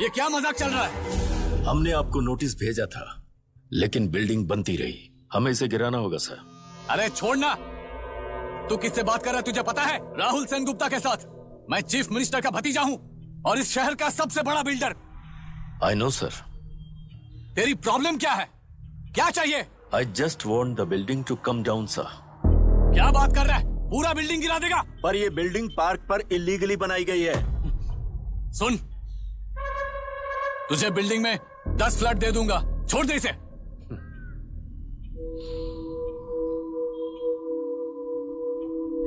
ये क्या मजाक चल रहा है? हमने आपको नोटिस भेजा था, लेकिन बिल्डिंग बनती रही। हमें इसे गिराना होगा सर। अरे छोड़ना। तू किससे बात कर रहा है तुझे पता है? राहुल सेनगुप्ता के साथ। मैं चीफ मिनिस्टर का भतीजा हूँ और इस शहर का सबसे बड़ा बिल्डर। I know sir. तेरी प्रॉब्लम क्या है? क्या चाहिए? I just want the building to come down sir. क्या बात कर रहा है? पूरा बिल्डिंग गिरा देगा? पर ये बिल्डिंग पार्क पर इलीगली बनाई गई है। सुन, तुझे बिल्डिंग में 10 फ्लैट दे दूंगा, छोड़ दे इसे।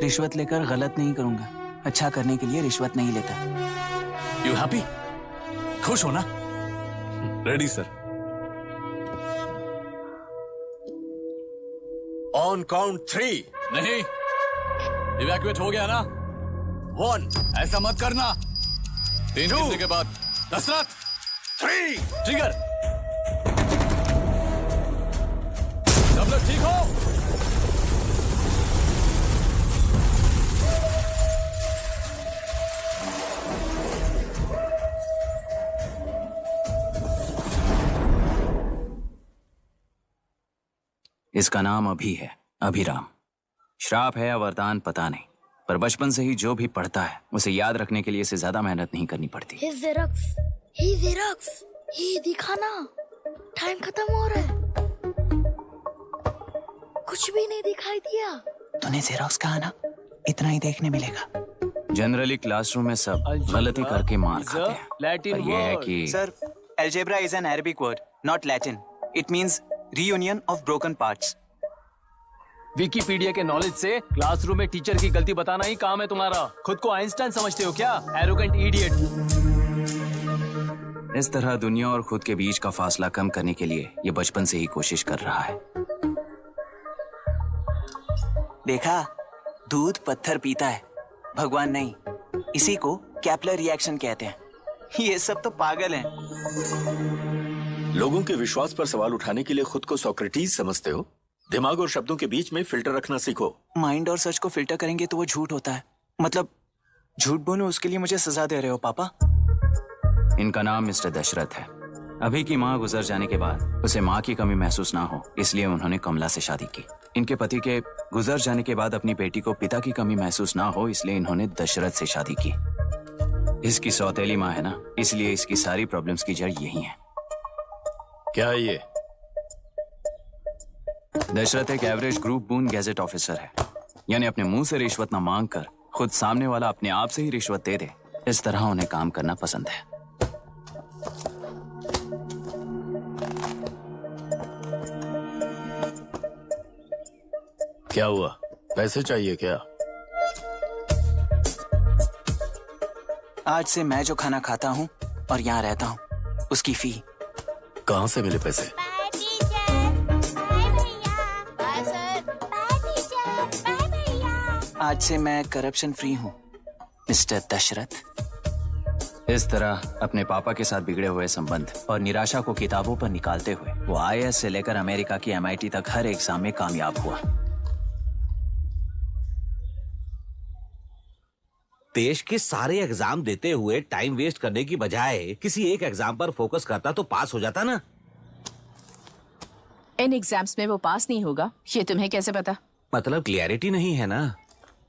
रिश्वत लेकर गलत नहीं करूंगा। अच्छा करने के लिए रिश्वत नहीं लेता। You happy? खुश हो ना? Ready sir. On count 3। नहीं, इवैक्यूएट हो गया ना? 1। ऐसा मत करना। 3 गिनने के बाद दशरथ 3। ट्रिगर। सब लोग ठीक हो? इसका नाम अभी है, अभिराम। श्राप है या वरदान पता नहीं, पर बचपन से ही जो भी पढ़ता है उसे याद रखने के लिए इसे ज्यादा मेहनत नहीं करनी पड़ती। ये दिखाना, टाइम खत्म हो रहा है। कुछ भी नहीं दिखाई दिया। तूने जेरोक्स कहा ना, इतना ही देखने मिलेगा। जनरली क्लासरूम में सब गलती करके मार खाते हैं, पर ये है कि sir, algebra is an Arabic word, not Latin. It means reunion of broken parts. Wikipedia के नॉलेज से क्लासरूम में टीचर की गलती बताना ही काम है तुम्हारा। खुद को आइंस्टाइन समझते हो क्या? Arrogant idiot. इस तरह दुनिया और खुद के बीच का फासला कम करने के लिए ये बचपन से ही कोशिश कर रहा है। देखा, दूध पत्थर पीता है, भगवान नहीं। इसी को कैपलर रिएक्शन कहते हैं। ये सब तो पागल हैं। लोगों के विश्वास पर सवाल उठाने के लिए खुद को सोक्रेटिस समझते हो? दिमाग और शब्दों के बीच में फिल्टर रखना सीखो। माइंड और सच को फिल्टर करेंगे तो वो झूठ होता है। मतलब झूठ बोलो, उसके लिए मुझे सजा दे रहे हो पापा? इनका नाम मिस्टर दशरथ है। अभी की माँ गुजर जाने के बाद उसे माँ की कमी महसूस ना हो, इसलिए उन्होंने कमला से शादी की। इनके पति के गुजर जाने के बाद अपनी बेटी को पिता की कमी महसूस ना हो, इसलिए इन्होंने दशरथ से शादी की। इसकी सौतेली माँ है ना, इसलिए इसकी सारी प्रॉब्लम्स की जड़ यही है। क्या है ये? दशरथ एक एवरेज ग्रुप बून गैजेट ऑफिसर है, यानी अपने मुंह से रिश्वत ना मांग कर खुद सामने वाला अपने आप से ही रिश्वत दे दे, इस तरह उन्हें काम करना पसंद है। क्या हुआ? पैसे चाहिए क्या? आज से मैं जो खाना खाता हूँ और यहाँ रहता हूँ, उसकी फी। कहाँ से मिले पैसे? आज से मैं करप्शन फ्री हूँ, मिस्टर दशरथ। इस तरह अपने पापा के साथ बिगड़े हुए संबंध और निराशा को किताबों पर निकालते हुए वो IAS से लेकर अमेरिका की MIT तक हर एग्जाम में कामयाब हुआ। देश के सारे एग्जाम देते हुए टाइम वेस्ट करने की बजाय किसी एक एग्जाम पर फोकस करता तो पास हो जाता ना। इन एग्जाम्स में वो पास नहीं होगा, ये तुम्हें कैसे पता? मतलब क्लियरिटी नहीं है ना।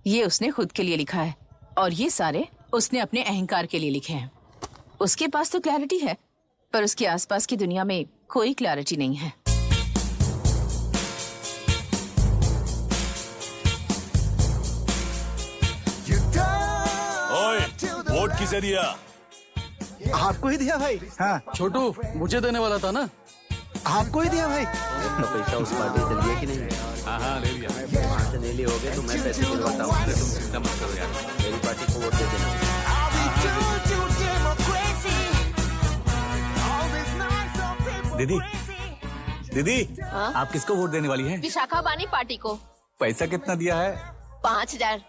ये उसने खुद के लिए लिखा है और ये सारे उसने अपने अहंकार के लिए लिखे हैं। उसके पास तो क्लैरिटी है, पर उसके आसपास की दुनिया में कोई क्लैरिटी नहीं है। वोट किसे दिया? आपको ही दिया भाई। हाँ छोटू, मुझे देने वाला था ना। आपको ही दिया भाई। तो पैसा उस पार्टी से लिया कि नहीं? हाँ ले लिया। वहाँ से ले लिए होगे तो मैं पैसे दिलवाता हूँ। तुम चिंता मत करो यार, मेरी पार्टी को वोट दे देना। दीदी, दीदी, आप किसको वोट देने वाली हैं? विशाखा बानी पार्टी को। पैसा कितना दिया है? 5000।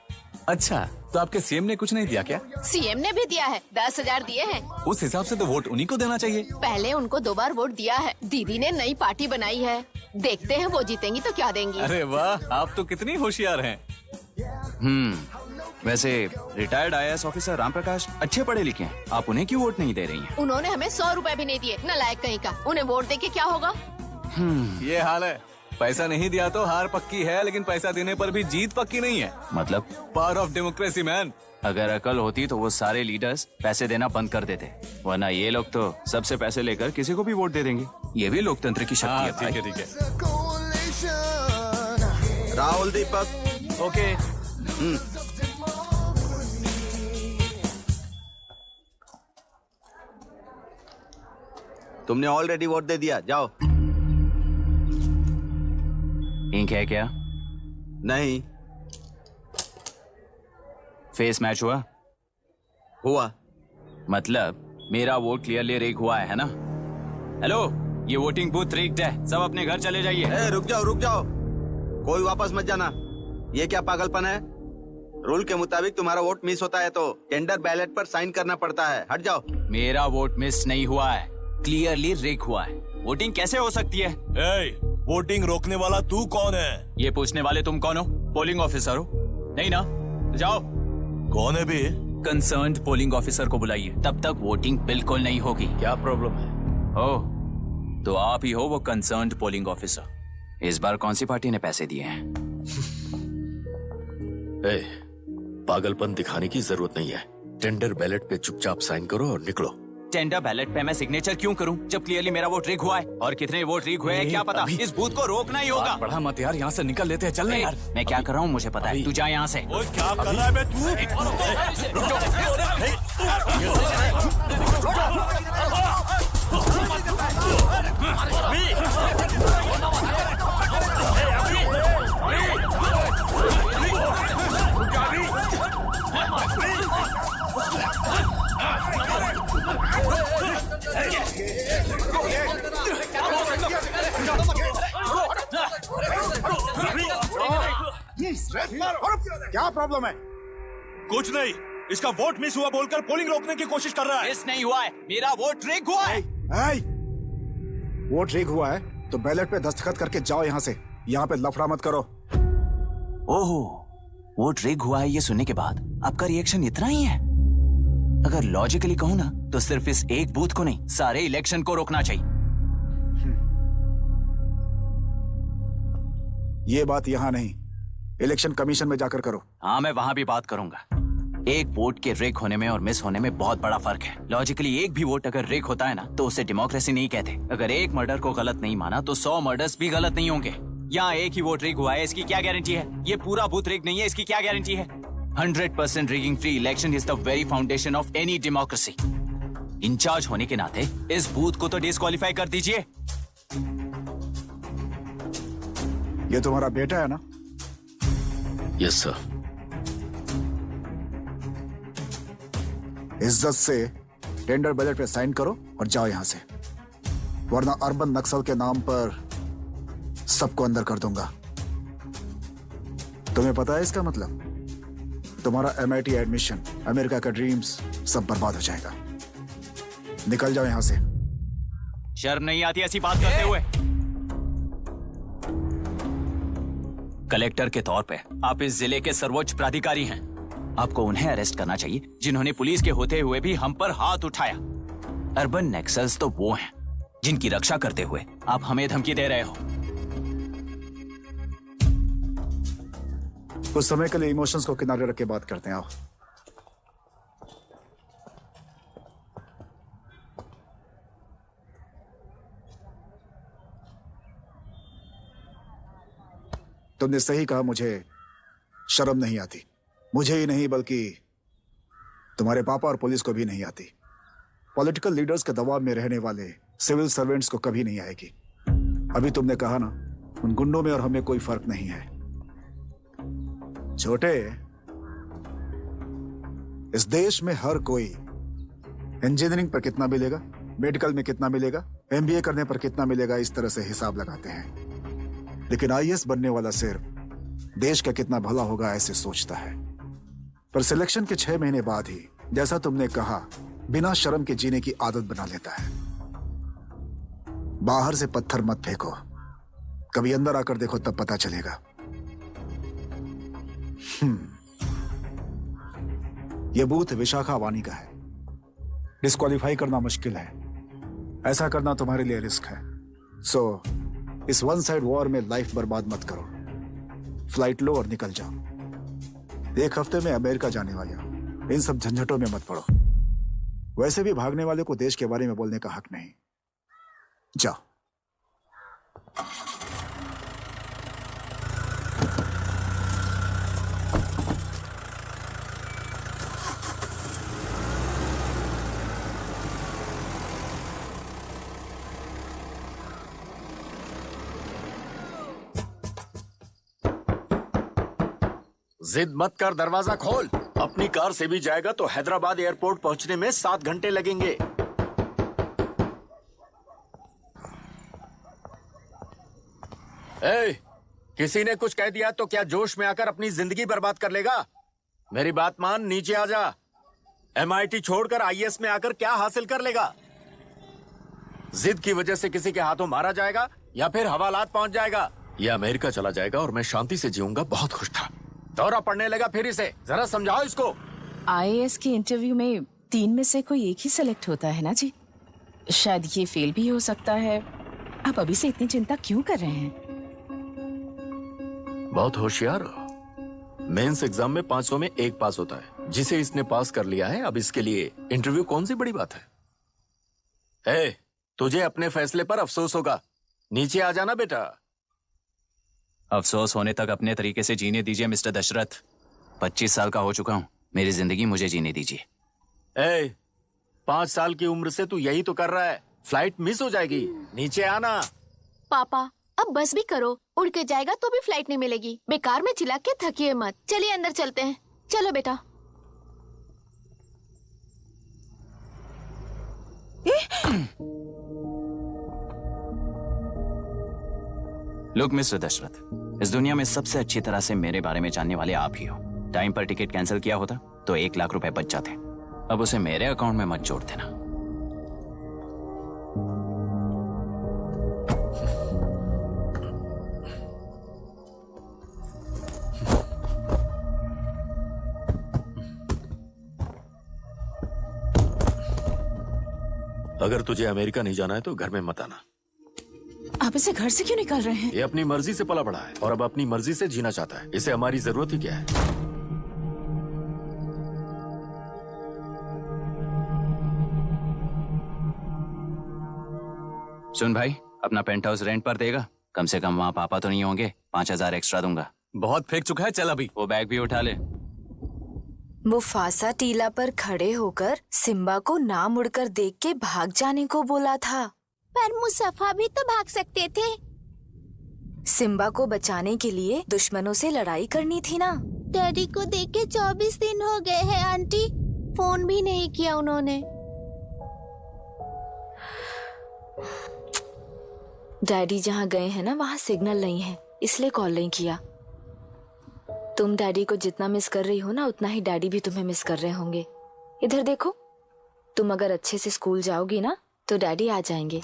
अच्छा, तो आपके सीएम ने कुछ नहीं दिया क्या? सीएम ने भी दिया है, 10,000 दिए हैं। उस हिसाब से तो वोट उन्हीं को देना चाहिए। पहले उनको 2 बार वोट दिया है। दीदी ने नई पार्टी बनाई है, देखते हैं वो जीतेंगी तो क्या देंगी। अरे वाह, आप तो कितनी होशियार हैं। वैसे retired IAS officer Ram Prakash अच्छे पढ़े लिखे हैं, आप उन्हें क्यों वोट नहीं दे रही हैं? उन्होंने हमें 100 रुपए भी नहीं दिए, नालायक कहीं का। उन्हें वोट देके क्या होगा? ये हाल है। पैसा नहीं दिया तो हार पक्की है, लेकिन पैसा देने पर भी जीत पक्की नहीं है। मतलब पावर ऑफ डेमोक्रेसी मैन। अगर अकल होती तो वो सारे लीडर्स पैसे देना बंद कर देते, वरना ये लोग तो सबसे पैसे लेकर किसी को भी वोट दे देंगे। ये भी लोकतंत्र की शक्ति है भाई। ठीक है। राहुल दीपक। ओके। तुमने ऑलरेडी वोट दे दिया, जाओ। इंक है क्या? नहीं फेस मैच हुआ? हुआ। मतलब मेरा वोट क्लियरली रिग हुआ है ना? हेलो, ये वोटिंग बूथ रिग्ड है, सब अपने घर चले जाइए। रुक जाओ, कोई वापस मत जाना। ये क्या पागलपन है? रूल के मुताबिक तुम्हारा वोट मिस होता है तो टेंडर बैलेट पर साइन करना पड़ता है। हट जाओ। मेरा वोट मिस नहीं हुआ है, क्लियरली रिग हुआ है। वोटिंग कैसे हो सकती है? वोटिंग रोकने वाला तू कौन है? ये पूछने वाले तुम कौन हो? पोलिंग ऑफिसर हो? नहीं ना? तो जाओ। कौन है भी? कंसर्न्ड पोलिंग ऑफिसर को बुलाइए, तब तक वोटिंग बिल्कुल नहीं होगी। क्या प्रॉब्लम है? ओह, तो आप ही हो वो कंसर्न्ड पोलिंग ऑफिसर। इस बार कौन सी पार्टी ने पैसे दिए हैं? पागलपन दिखाने की जरूरत नहीं है। टेंडर बैलेट पे चुपचाप साइन करो और निकलो। टेंडर बैलेट पे मैं सिग्नेचर क्यों करूं जब क्लियरली मेरा वोट रिग हुआ है? और कितने वोट रिग हुए हैं क्या पता? इस बूथ को रोकना ही होगा। बढ़ा मत यार, यहाँ से निकल लेते हैं। चल यार, मैं क्या कर रहा हूँ मुझे पता है। तू जा यहाँ से। ओए क्या कर रहा है बे तू? क्या प्रॉब्लम है? कुछ नहीं, इसका वोट मिस हुआ बोलकर पोलिंग रोकने की कोशिश कर रहा है। मिस नहीं हुआ है, मेरा वोट रिग हुआ है। वोट रिग हुआ है तो बैलेट पे दस्तखत करके जाओ यहाँ से। यहाँ पे लफड़ा मत करो। ओहो, वोट रिग हुआ है ये सुनने के बाद आपका रिएक्शन इतना ही है? अगर लॉजिकली कहूँ ना तो सिर्फ इस एक बूथ को नहीं, सारे इलेक्शन को रोकना चाहिए। ये बात यहाँ नहीं, इलेक्शन कमीशन में जाकर करो। हाँ, मैं वहां भी बात करूंगा। एक वोट के रिग होने में और मिस होने में बहुत बड़ा फर्क है। लॉजिकली एक भी वोट अगर रिग होता है ना तो उसे डेमोक्रेसी नहीं कहते। अगर एक मर्डर को गलत नहीं माना तो 100 मर्डर्स भी गलत नहीं होंगे। यहाँ एक ही वोट रिग हुआ है, इसकी क्या गारंटी है? ये पूरा बूथ रिग नहीं है, इसकी क्या गारंटी है? 100% rigging free election is the very foundation of any democracy. Incharge होने के नाते इस बूथ को तो डिस्क्वालीफाई कर दीजिए। ये तुम्हारा बेटा है ना? Yes sir. इज्जत से टेंडर बैलेट पे साइन करो और जाओ यहां से, वरना अर्बन नक्सल के नाम पर सबको अंदर कर दूंगा। तुम्हें पता है इसका मतलब? तुम्हारा MIT एडमिशन, अमेरिका का ड्रीम्स सब बर्बाद हो जाएगा। निकल जाओ यहां से। शर्म नहीं आती ऐसी बात करते हुए? कलेक्टर के तौर पे आप इस जिले के सर्वोच्च प्राधिकारी हैं। आपको उन्हें अरेस्ट करना चाहिए जिन्होंने पुलिस के होते हुए भी हम पर हाथ उठाया। अर्बन नक्सल्स तो वो हैं जिनकी रक्षा करते हुए आप हमें धमकी दे रहे हो। कुछ समय के लिए इमोशंस को किनारे रख के बात करते हैं। आओ। तुमने सही कहा, मुझे शर्म नहीं आती। मुझे ही नहीं बल्कि तुम्हारे पापा और पुलिस को भी नहीं आती। पॉलिटिकल लीडर्स के दबाव में रहने वाले सिविल सर्वेंट्स को कभी नहीं आएगी। अभी तुमने कहा ना, उन गुंडों में और हमें कोई फर्क नहीं है। छोटे, इस देश में हर कोई इंजीनियरिंग पर कितना मिलेगा, मेडिकल में कितना मिलेगा, MBA करने पर कितना मिलेगा, इस तरह से हिसाब लगाते हैं। लेकिन IAS बनने वाला सिर्फ देश का कितना भला होगा ऐसे सोचता है। पर सिलेक्शन के 6 महीने बाद ही, जैसा तुमने कहा, बिना शर्म के जीने की आदत बना लेता है। बाहर से पत्थर मत फेंको, कभी अंदर आकर देखो तब पता चलेगा। यह बूथ विशाखा वानी का है। डिस्क्वालीफाई करना मुश्किल है, ऐसा करना तुम्हारे लिए रिस्क है। सो इस वन साइड वॉर में लाइफ बर्बाद मत करो। फ्लाइट लो और निकल जाओ। 1 हफ्ते में अमेरिका जाने वाले हो, इन सब झंझटों में मत पड़ो। वैसे भी भागने वाले को देश के बारे में बोलने का हक नहीं। जाओ। जिद मत कर, दरवाजा खोल। अपनी कार से भी जाएगा तो हैदराबाद एयरपोर्ट पहुंचने में 7 घंटे लगेंगे। ए, किसी ने कुछ कह दिया तो क्या जोश में आकर अपनी जिंदगी बर्बाद कर लेगा? मेरी बात मान, नीचे आ जा। MIT छोड़कर IAS में आकर क्या हासिल कर लेगा? जिद की वजह से किसी के हाथों मारा जाएगा या फिर हवालात पहुंच जाएगा या अमेरिका चला जाएगा और मैं शांति से जीऊंगा। बहुत खुश था। दौरा पड़ने लगा फिर इसे। जरा समझाओ इसको। IAS के इंटरव्यू में 3 में से कोई एक ही सेलेक्ट होता है ना जी। शायद ये फेल भी हो सकता है। आप अभी से इतनी चिंता क्यों कर रहे हैं? बहुत होशियार हो। मेंस एग्जाम में 500 में 1 पास होता है, जिसे इसने पास कर लिया है। अब इसके लिए इंटरव्यू कौन सी बड़ी बात है? तुझे अपने फैसले पर अफसोस होगा। नीचे आ जाना बेटा। अफसोस होने तक अपने तरीके से जीने दीजिए मिस्टर दशरथ। 25 साल का हो चुका हूँ, मेरी जिंदगी मुझे जीने दीजिए। 5 साल की उम्र से तू यही तो कर रहा है। फ्लाइट मिस हो जाएगी। नीचे आना। पापा अब बस भी करो, उड़ के जाएगा तो भी फ्लाइट नहीं मिलेगी। बेकार में चिल्ला के थकिए मत। चलिए अंदर चलते हैं। चलो बेटा। लुक मिस्टर दशरथ, इस दुनिया में सबसे अच्छी तरह से मेरे बारे में जानने वाले आप ही हो। टाइम पर टिकट कैंसिल किया होता तो 1 लाख रुपए बच जाते। अब उसे मेरे अकाउंट में मत जोड़ देना। अगर तुझे अमेरिका नहीं जाना है तो घर में मत आना। आप इसे घर से क्यों निकाल रहे हैं? ये अपनी मर्जी से पला बड़ा है और अब अपनी मर्जी से जीना चाहता है। इसे हमारी जरूरत ही क्या है? सुन भाई, अपना पेंट हाउस रेंट पर देगा? कम से कम वहाँ पापा तो नहीं होंगे। 5000 एक्स्ट्रा दूंगा। बहुत फेंक चुका है, चल अभी। वो बैग भी उठा ले। मुफासा टीला पर खड़े होकर सिम्बा को ना मुड़कर देख के भाग जाने को बोला था। पर मुसफा भी तो भाग सकते थे। सिम्बा को बचाने के लिए दुश्मनों से लड़ाई करनी थी ना। डैडी को देखे 24 दिन हो गए हैं आंटी। फोन भी नहीं किया उन्होंने। डैडी जहाँ गए हैं ना, वहाँ सिग्नल नहीं है, इसलिए कॉल नहीं किया। तुम डैडी को जितना मिस कर रही हो ना, उतना ही डैडी भी तुम्हें मिस कर रहे होंगे। इधर देखो, तुम अगर अच्छे से स्कूल जाओगी ना तो डैडी आ जाएंगे।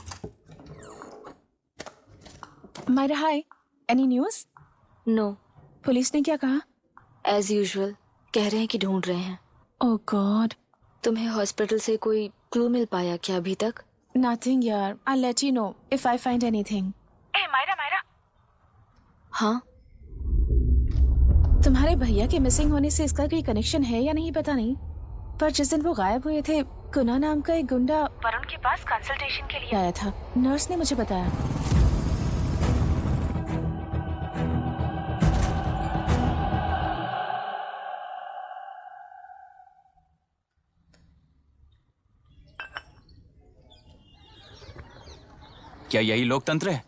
मायरा हाय, एनी न्यूज़? नो। पुलिस ने क्या कहा? एज यूजुअल कह रहे हैं कि ढूंढ रहे हैं। ओह गॉड। तुम्हें हॉस्पिटल से कोई क्लू मिल पाया क्या अभी तक? नथिंग यार, I let you know if I find anything. Myra. हाँ, तुम्हारे भैया के मिसिंग होने से इसका कोई कनेक्शन है या नहीं पता नहीं, पर जिस दिन वो गायब हुए थे, कुना नाम का एक गुंडा वरुण के पास कंसल्टेशन के लिए आया था। नर्स ने मुझे बताया। क्या यही लोकतंत्र है?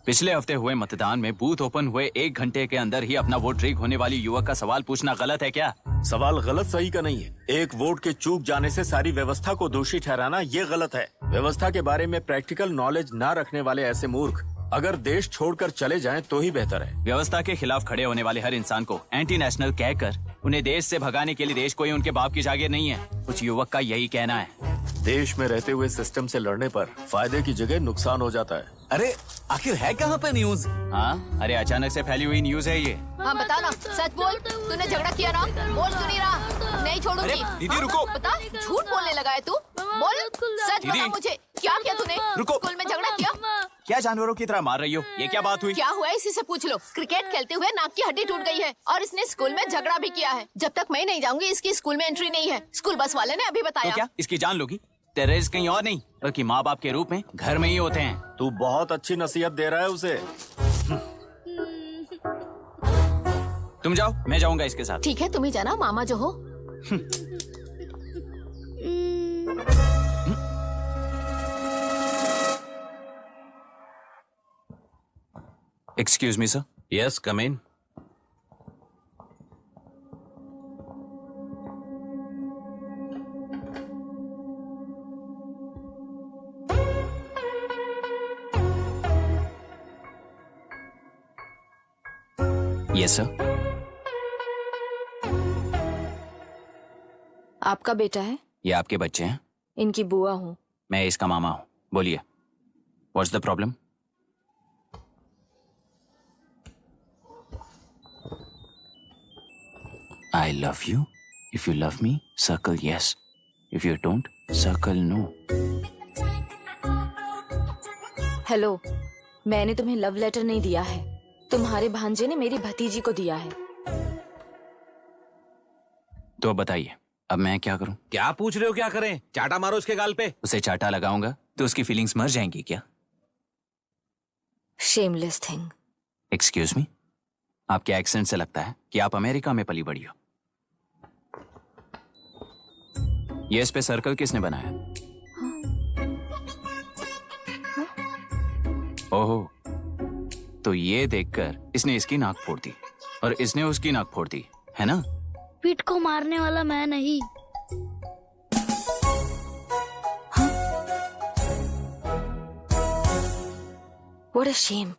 पिछले हफ्ते हुए मतदान में बूथ ओपन हुए 1 घंटे के अंदर ही अपना वोट रीक होने वाली युवक का सवाल पूछना गलत है क्या? सवाल गलत सही का नहीं है। एक वोट के चूक जाने से सारी व्यवस्था को दोषी ठहराना ये गलत है। व्यवस्था के बारे में प्रैक्टिकल नॉलेज ना रखने वाले ऐसे मूर्ख अगर देश छोड़कर चले जाएं तो ही बेहतर है। व्यवस्था के खिलाफ खड़े होने वाले हर इंसान को एंटी नेशनल कहकर उन्हें देश से भगाने के लिए देश कोई उनके बाप की जागीर नहीं है। कुछ युवक का यही कहना है। देश में रहते हुए सिस्टम से लड़ने पर फायदे की जगह नुकसान हो जाता है। अरे आखिर है कहाँ पे न्यूज? हाँ, अरे अचानक से फैली हुई न्यूज है ये। हाँ बता ना, सच बोल। तूने झगड़ा किया ना? बोल क्यों नहीं रहा? नहीं छोड़ूंगी। दीदी रुको। बता, झूठ बोलने लगा है तू? बोल, सच बता मुझे, क्या किया तूने? रुको। स्कूल में झगड़ा किया? क्या जानवरों की तरह मार रही हो? ये क्या बात हुई? क्या हुआ है इसी से पूछ लो। क्रिकेट खेलते हुए नाक की हड्डी टूट गई है और इसने स्कूल में झगड़ा भी किया है। जब तक मैं नहीं जाऊंगी इसकी स्कूल में एंट्री नहीं है। स्कूल बस वाले ने अभी बताया। तो क्या इसकी जान लोगी? टेररिस्ट कहीं और नहीं बल्कि माँ बाप के रूप में घर में ही होते हैं। तू बहुत अच्छी नसीहत दे रहा है उसे। तुम जाओ, मैं जाऊंगा इसके साथ। ठीक है, तुम ही जाना, मामा जो हो। Excuse me sir. Yes, come in. Yes sir. आपका बेटा है? ये आपके बच्चे हैं? इनकी बुआ हूँ। मैं इसका मामा हूँ। बोलिए, what's the problem? I love you. If you love me, circle yes. If you don't, circle no. Hello, मैंने तुम्हें लव लेटर नहीं दिया है। तुम्हारे भांजे ने मेरी भतीजी को दिया है। तो अब बताइए, अब मैं क्या करूं? क्या पूछ रहे हो? क्या करें? चाटा मारो उसके गाल पे। उसे चाटा लगाऊंगा तो उसकी फीलिंग्स मर जाएंगी क्या? Shameless thing. एक्सक्यूज मी, आपके एक्सेंट से लगता है कि आप अमेरिका में पली बड़ी हो। ये इस पे सर्कल किसने बनाया? ओहो, तो ये देखकर इसने इसकी नाक फोड़ दी और इसने उसकी नाक फोड़ दी, है ना? पीठ को मारने वाला मैं नहीं। What a shame.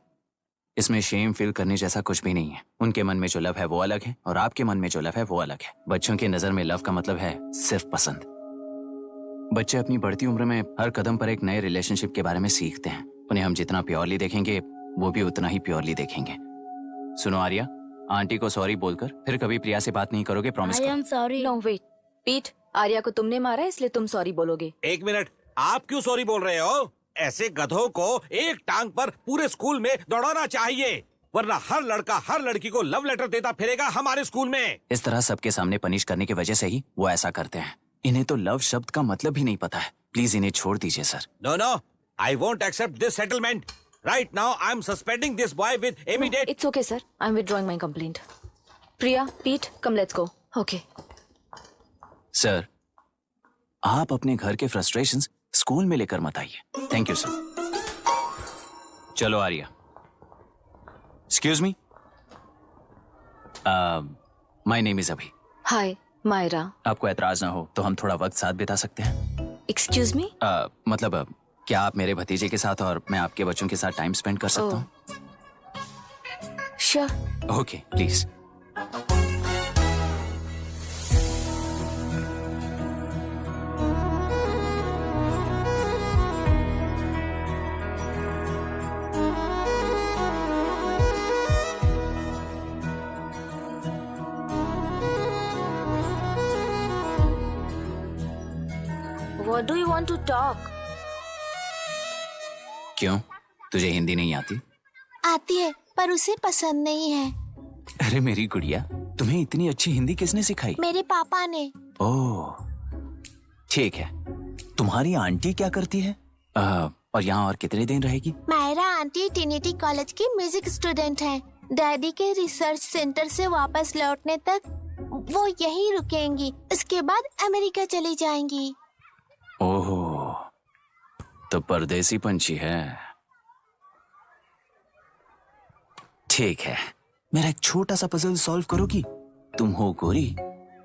इसमें शेम फील करने जैसा कुछ भी नहीं है। उनके मन में जो लव है वो अलग है और आपके मन में जो लव है वो अलग है। बच्चों की नजर में लव का मतलब है सिर्फ पसंद। बच्चे अपनी बढ़ती उम्र में हर कदम पर एक नए रिलेशनशिप के बारे में सीखते हैं। उन्हें हम जितना प्योरली देखेंगे वो भी उतना ही प्योरली देखेंगे। सुनो आर्या, आंटी को सॉरी बोलकर फिर कभी प्रिया से बात नहीं करोगे, प्रॉमिस करो। I am sorry. No, wait. पीठ, आर्या को तुमने मारा इसलिए तुम सॉरी बोलोगे। एक मिनट, आप क्यों सॉरी बोल रहे हो? ऐसे गधों को एक टांग पर पूरे स्कूल में दौड़ाना चाहिए, वरना हर लड़का हर लड़की को लव लेटर देता फिरेगा हमारे स्कूल में। इस तरह सबके सामने पनिश करने की वजह से ही वो ऐसा करते हैं। इन्हें तो लव शब्द का मतलब ही नहीं पता है। प्लीज इन्हें छोड़ दीजिए sir. No no, I won't accept this settlement. Right now I am suspending this boy with immediate. It's okay sir, I am withdrawing my complaint. Priya, पीठ, come let's go. Okay sir, आप अपने घर के frustrations school में लेकर मत आइए। Thank you sir. चलो Arya. Excuse me, my name is Abhi. Hi Myra. आपको एतराज ना हो तो हम थोड़ा वक्त साथ बिता सकते हैं? एक्सक्यूज मी, मतलब क्या आप मेरे भतीजे के साथ और मैं आपके बच्चों के साथ टाइम स्पेंड कर सकता हूँ? Sure. Okay, please. What do you want to talk? क्यों, तुझे हिंदी नहीं आती? आती है पर उसे पसंद नहीं है। अरे मेरी गुड़िया, तुम्हें इतनी अच्छी हिंदी किसने सिखाई? मेरे पापा ने। ओह, ठीक है। तुम्हारी आंटी क्या करती है? और यहाँ और कितने दिन रहेगी? मायरा आंटी ट्रिनिटी कॉलेज की म्यूजिक स्टूडेंट है। डैडी के रिसर्च सेंटर से वापस लौटने तक वो यहीं रुकेंगी। इसके बाद अमेरिका चली जाएंगी। ओह, तो परदेसी पंछी है। ठीक है, मेरा एक छोटा सा पजल सॉल्व करोगी? तुम हो गोरी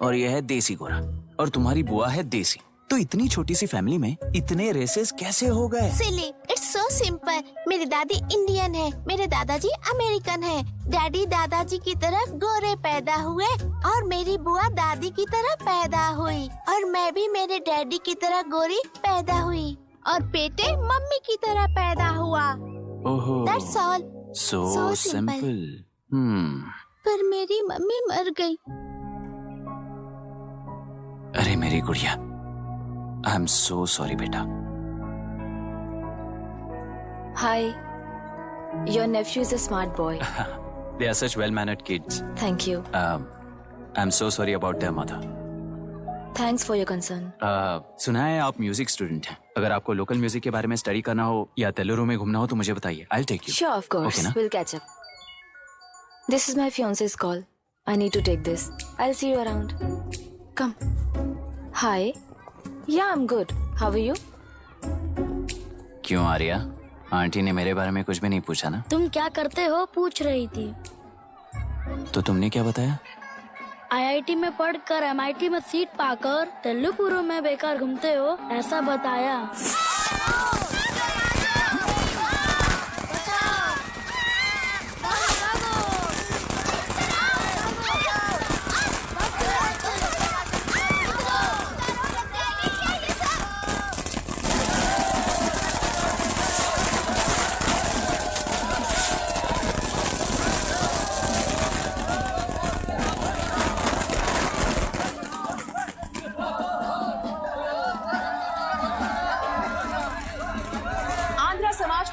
और यह है देसी गोरा और तुम्हारी बुआ है देसी। तो इतनी छोटी सी फैमिली में इतने रेसेस कैसे हो गए? सिली, इट्स सो सिंपल। मेरी दादी इंडियन है, मेरे दादाजी अमेरिकन है। डैडी दादाजी की तरह गोरे पैदा हुए और मेरी बुआ दादी की तरह पैदा हुई और मैं भी मेरे डैडी की तरह गोरी पैदा हुई और बेटे मम्मी की तरह पैदा हुआ। ओहो, That's all. so simple. पर मेरी मम्मी मर गई। मेरी गुड़िया, आई एम सो सॉरी बेटा। Hi. Your nephew is a smart boy. They are such well-mannered kids. Thank you. I'm so sorry about their mother. Thanks for your concern. सुना है आप म्यूजिक स्टूडेंट हैं। अगर आपको लोकल म्यूजिक के बारे में स्टडी करना हो या तेलुरु में घूमना हो तो मुझे बताइए। I'll take you. Sure, of course. Okay, ना? We'll catch up. This is my fiance's call. I need to take this. I'll see you around. Come. Hi. Yeah, I'm good. How are you? क्यों Arya? Aunty ने मेरे बारे में कुछ भी नहीं पूछा ना? तुम क्या करते हो पूछ रही थी। तो तुमने क्या बताया? IIT में पढ़कर MIT में सीट पाकर तेलुगु में बेकार घूमते हो ऐसा बताया।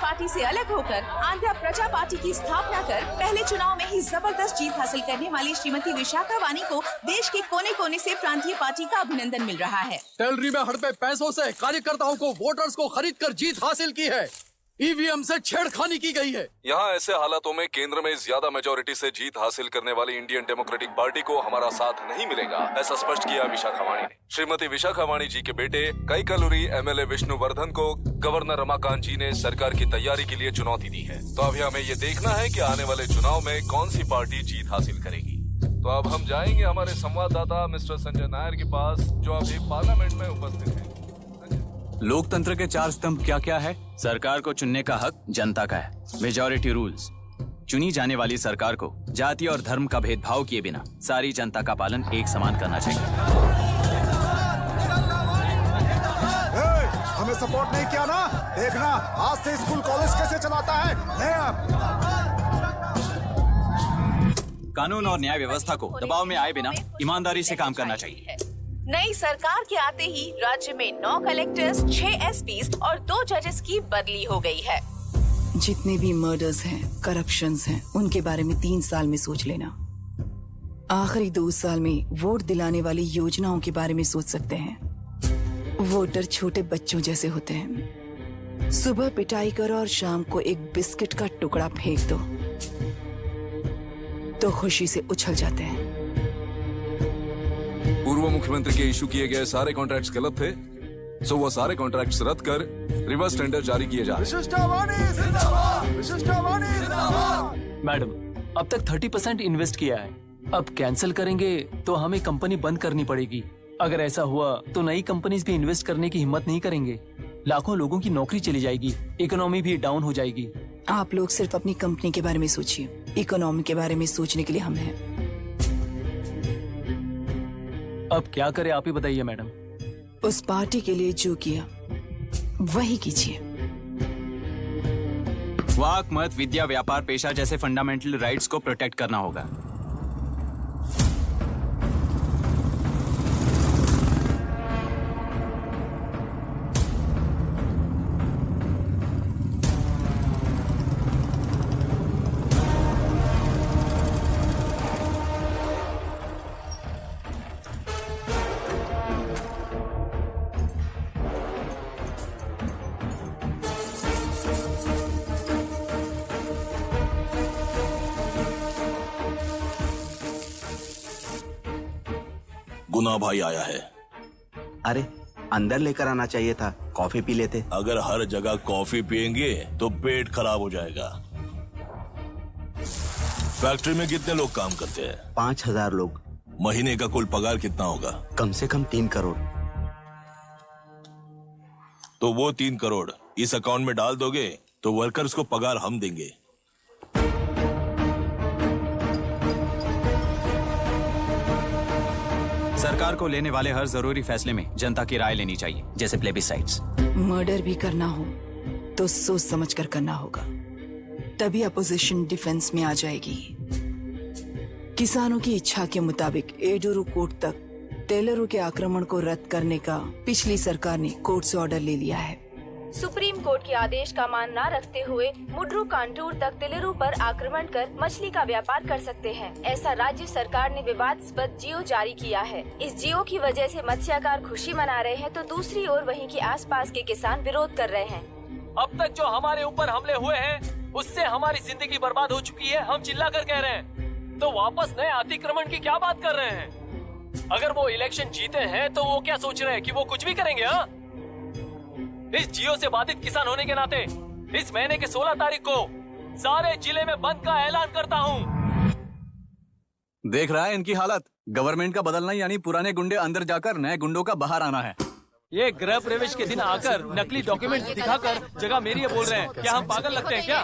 पार्टी से अलग होकर आंध्र प्रजा पार्टी की स्थापना कर पहले चुनाव में ही जबरदस्त जीत हासिल करने वाली श्रीमती विशाखा वानी को देश के कोने कोने से प्रांतीय पार्टी का अभिनंदन मिल रहा है। टेलरी में हड़पे पैसों से कार्यकर्ताओं को वोटर्स को खरीद कर जीत हासिल की है। ईवीएम से छेड़खानी की गई है। यहाँ ऐसे हालातों में केंद्र में ज्यादा मेजोरिटी से जीत हासिल करने वाली इंडियन डेमोक्रेटिक पार्टी को हमारा साथ नहीं मिलेगा, ऐसा स्पष्ट किया विशाखा वाणी ने। श्रीमती विशाखा वाणी जी के बेटे कैकलुरी MLA विष्णुवर्धन को गवर्नर रमाकांत जी ने सरकार की तैयारी के लिए चुनौती दी है। तो अभी हमें ये देखना है कि आने वाले चुनाव में कौन सी पार्टी जीत हासिल करेगी। तो अब हम जाएंगे हमारे संवाददाता मिस्टर संजय नायर के पास, जो अभी पार्लियामेंट में उपस्थित है। लोकतंत्र के 4 स्तंभ क्या क्या है? सरकार को चुनने का हक जनता का है। Majority rules. चुनी जाने वाली सरकार को जाति और धर्म का भेदभाव किए बिना सारी जनता का पालन एक समान करना चाहिए। हमें सपोर्ट नहीं किया ना? देखना आज से स्कूल कॉलेज कैसे चलाता है। कानून और न्याय व्यवस्था को दबाव में आए बिना ईमानदारी से काम करना चाहिए। नई सरकार के आते ही राज्य में 9 कलेक्टर्स, 6 SPs और 2 जजेस की बदली हो गई है। जितने भी मर्डर्स हैं, करप्शंस हैं, उनके बारे में 3 साल में सोच लेना। आखिरी 2 साल में वोट दिलाने वाली योजनाओं के बारे में सोच सकते हैं। वोटर छोटे बच्चों जैसे होते हैं। सुबह पिटाई करो और शाम को एक बिस्किट का टुकड़ा फेंक दो तो खुशी से उछल जाते हैं। पूर्व मुख्यमंत्री के इशू किए गए सारे कॉन्ट्रैक्ट्स गलत थे, सो वो सारे कॉन्ट्रैक्ट्स रद्द कर रिवर्स टेंडर जारी किए जा रहे हैं। मैडम, अब तक 30% इन्वेस्ट किया है, अब कैंसिल करेंगे तो हमें कंपनी बंद करनी पड़ेगी। अगर ऐसा हुआ तो नई कंपनीज भी इन्वेस्ट करने की हिम्मत नहीं करेंगे। लाखों लोगों की नौकरी चली जाएगी, इकोनॉमी भी डाउन हो जाएगी। आप लोग सिर्फ अपनी कंपनी के बारे में सोचिए, इकोनॉमी के बारे में सोचने के लिए हम हैं। अब क्या करें आप ही बताइए मैडम। उस पार्टी के लिए जो किया वही कीजिए। वाक, मत, विद्या, व्यापार, पेशा जैसे फंडामेंटल राइट्स को प्रोटेक्ट करना होगा। गुना भाई आया है। अरे अंदर लेकर आना चाहिए था, कॉफी पी लेते। अगर हर जगह कॉफी पियेंगे तो पेट खराब हो जाएगा। फैक्ट्री में कितने लोग काम करते हैं? 5000 लोग। महीने का कुल पगार कितना होगा? कम से कम 3 करोड़। तो वो 3 करोड़ इस अकाउंट में डाल दोगे तो वर्कर्स को पगार हम देंगे। सरकार को लेने वाले हर जरूरी फैसले में जनता की राय लेनी चाहिए, जैसे प्लेबिसाइट्स। मर्डर भी करना हो तो सोच समझ कर करना होगा, तभी अपोजिशन डिफेंस में आ जाएगी। किसानों की इच्छा के मुताबिक एडोरू कोर्ट तक टेलरों के आक्रमण को रद्द करने का पिछली सरकार ने कोर्ट से ऑर्डर ले लिया है। सुप्रीम कोर्ट के आदेश का मान न रखते हुए मुड्रू कांटूर तक टेलरों पर आक्रमण कर मछली का व्यापार कर सकते हैं। ऐसा राज्य सरकार ने विवादास्पद जियो जारी किया है। इस जियो की वजह से मत्स्यकार खुशी मना रहे हैं तो दूसरी ओर वहीं के आसपास के किसान विरोध कर रहे हैं। अब तक जो हमारे ऊपर हमले हुए हैं उससे हमारी जिंदगी बर्बाद हो चुकी है। हम चिल्ला कर कह रहे हैं तो वापस नए अतिक्रमण की क्या बात कर रहे हैं? अगर वो इलेक्शन जीते हैं तो वो क्या सोच रहे हैं कि वो कुछ भी करेंगे? हाँ, इस जियो से बाधित किसान होने के नाते इस महीने के 16 तारीख को सारे जिले में बंद का ऐलान करता हूँ। देख रहा है इनकी हालत। गवर्नमेंट का बदलना यानी पुराने गुंडे अंदर जाकर नए गुंडों का बाहर आना है। ये गृह प्रवेश के दिन आकर नकली डॉक्यूमेंट्स दिखाकर जगह मेरी है बोल रहे हैं। क्या हम पागल लगते हैं क्या?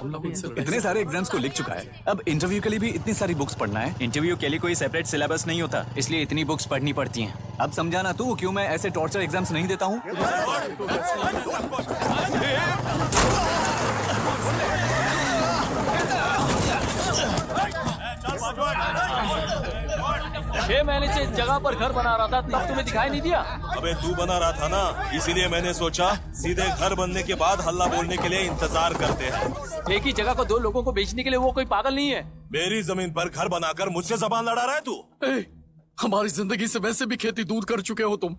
इतने सारे एग्जाम्स को लिख चुका है, अब इंटरव्यू के लिए भी इतनी सारी बुक्स पढ़ना है। इंटरव्यू के लिए कोई सेपरेट सिलेबस नहीं होता, इसलिए इतनी बुक्स पढ़नी पड़ती हैं। अब समझाना तू क्यों मैं ऐसे टॉर्चर एग्जाम्स नहीं देता हूँ। 6 महीने से इस जगह पर घर बना रहा था, तुम्हें दिखाई नहीं दिया? अबे तू बना रहा था ना, इसीलिए मैंने सोचा सीधे घर बनने के बाद हल्ला बोलने के लिए इंतजार करते हैं। एक ही जगह को 2 लोगों को बेचने के लिए वो कोई पागल नहीं है। मेरी जमीन पर घर बनाकर मुझसे जबान लड़ा रहा है तू। हमारी जिंदगी से वैसे भी खेती दूर कर चुके हो तुम।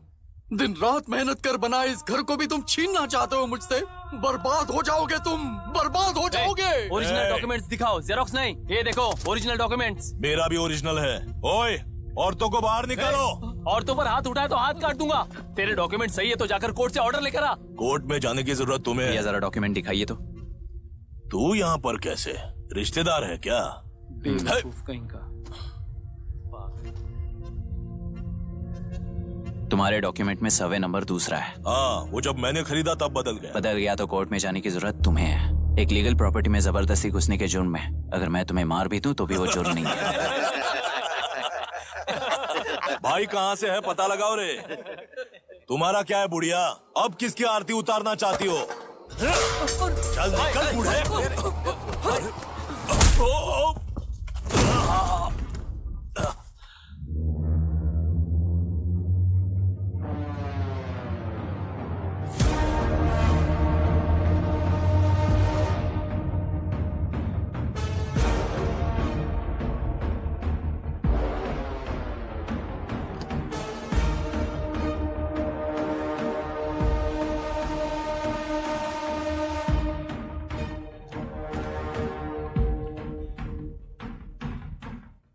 दिन रात मेहनत कर बनाए इस घर को भी तुम छीनना चाहते हो मुझसे। बर्बाद हो जाओगे तुम, बर्बाद हो जाओगे। ओरिजिनल डॉक्यूमेंट्स दिखाओ, जेरोक्स नहीं। ये देखो ओरिजिनल डॉक्यूमेंट्स। मेरा भी ओरिजिनल है। ओए, औरतों को बाहर निकालो। औरतों पर हाथ उठाए तो हाथ काट दूंगा। तेरे डॉक्यूमेंट सही है तो जाकर कोर्ट से ऑर्डर लेकर आ। कोर्ट में जाने की जरूरत तुम्हें है? जरा डॉक्यूमेंट दिखाइए तो। तू यहाँ पर कैसे? रिश्तेदार है क्या? कहीं का। तुम्हारे डॉक्यूमेंट में सर्वे नंबर दूसरा है। हाँ, वो जब मैंने खरीदा तब बदल गया तो कोर्ट में जाने की जरूरत तुम्हें है। एक लीगल प्रॉपर्टी में जबरदस्ती घुसने के जुर्म में अगर मैं तुम्हें मार भी दूं तो भी वो जुर्म नहीं है। भाई कहाँ से है पता लगाओ रे। तुम्हारा क्या है बुढ़िया? अब किसकी आरती उतारना चाहती हो? चल निकल बूढ़े।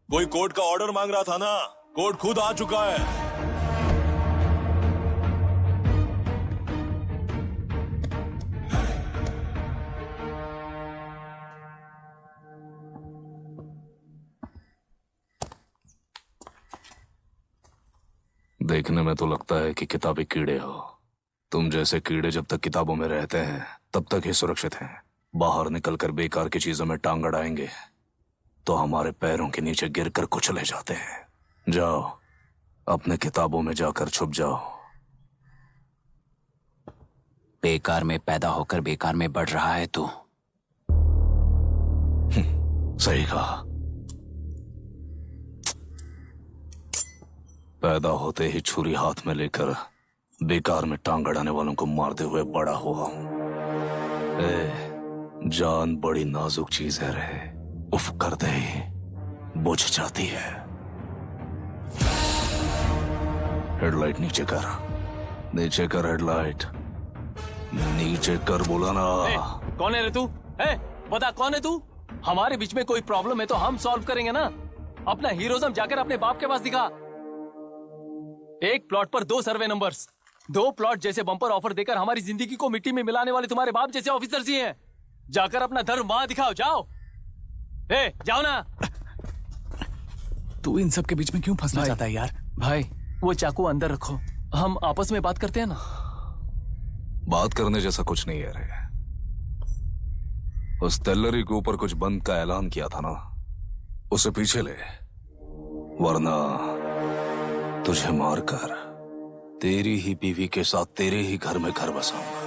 कोई कोर्ट का ऑर्डर मांग रहा था ना, कोर्ट खुद आ चुका है। देखने में तो लगता है कि किताबी कीड़े हो। तुम जैसे कीड़े जब तक किताबों में रहते हैं तब तक ही सुरक्षित हैं। बाहर निकलकर बेकार की चीजों में टांग अड़ाएंगे तो हमारे पैरों के नीचे गिरकर कुचले जाते हैं। जाओ, अपने किताबों में जाकर छुप जाओ। बेकार में पैदा होकर बेकार में बढ़ रहा है तू। सही कहा। पैदा होते ही छुरी हाथ में लेकर बेकार में टांग अड़ाने वालों को मारते हुए बड़ा हुआ हूं। जान बड़ी नाजुक चीज है रे, उफ करते ही बुझ जाती है। हेडलाइट नीचे कर, नीचे कर हेडलाइट, नीचे कर बोला ना। कौन है रे तू? बता कौन है तू? हमारे बीच में कोई प्रॉब्लम है तो हम सॉल्व करेंगे ना। अपना हीरोइज्म जाकर अपने बाप के पास दिखा। एक प्लॉट पर 2 सर्वे नंबर्स, 2 प्लॉट जैसे बम्पर ऑफर देकर हमारी जिंदगी को मिट्टी में मिलाने वाले तुम्हारे बाप जैसे ऑफिसर्स ही हैं। जाकर अपना धर्म वहां दिखाओ, जाओ। जाओ ना। तू इन सब के बीच में क्यों फंसना चाहता है यार? भाई वो चाकू अंदर रखो, हम आपस में बात करते हैं ना। बात करने जैसा कुछ नहीं है रे। उस टेलरी के ऊपर कुछ बंद का ऐलान किया था ना, उसे पीछे ले, वरना तुझे मारकर तेरी ही बीवी के साथ तेरे ही घर में घर बसाऊंगा।